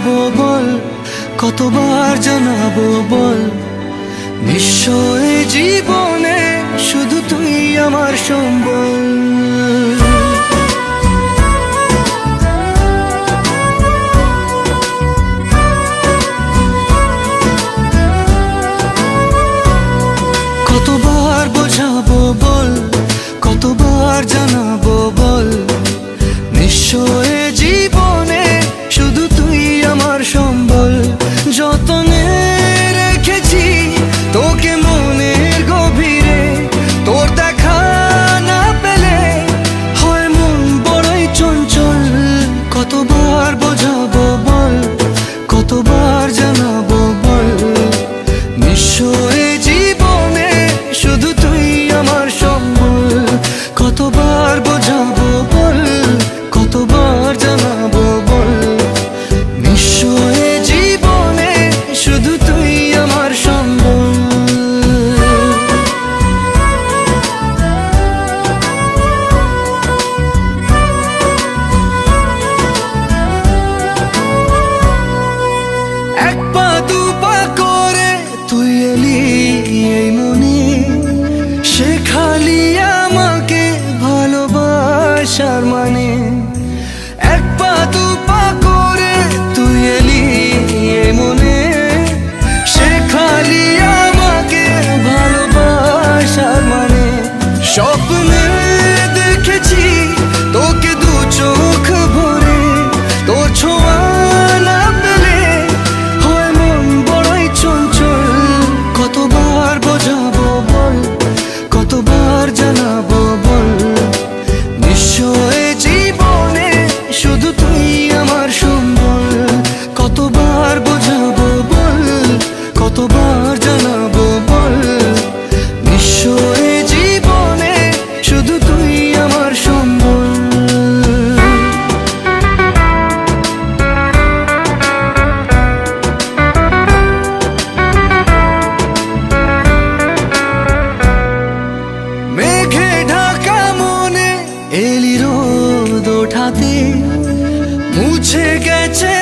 বোঝাবো বল, কতবার জানাবো বল, নিশ্চয় জীবনে শুধু তুই আমার সম্বল। কতবার বোঝাবো বল, কতবার জানাবো বল, নিশ্চয় জীবনে শুধু তুই আমার সম্বল। যতনে রেখেছি তোকে মনের গভীরে, তোর দেখা না পেলে হয় মন বড়ই চঞ্চল। কতবার বোঝাবো বল, কতবার জানাবো বল, নিশ্চয় জীবনে শুধু তুই আমার সম্বল। কতবার বোঝাবো বল, কতবার জানাবো বল, নিশ্চয় জীবনে শুধু তুই আমার সম্বল। এক পা দু পা করে তুই এলি এই মনে, শেখালি আমাকে ভালোবাসার মানে। এক পা দু পা করে তুই এলি এই মনে, শেখালি আমাকে ভালোবাসার মানে। স্বপ্নে দেখেছি তোকে দু চোখ ভরে, তোর ছোঁয়া না পেলে হয় মন বড়ই চঞ্চল। কতবার বোঝাবো বল, কতবার জানাবো বল, নিশ্চয় জীবনে শুধু তুই আমার সম্বল। কতবার বোঝাবো বল, কতবার জানাবো বল, নিশ্চয় জীবনে শুধু তুই আমার সম্বল। মেঘে ঢাকা মনে এলি রোদ ওঠাতে, মুছে গেছে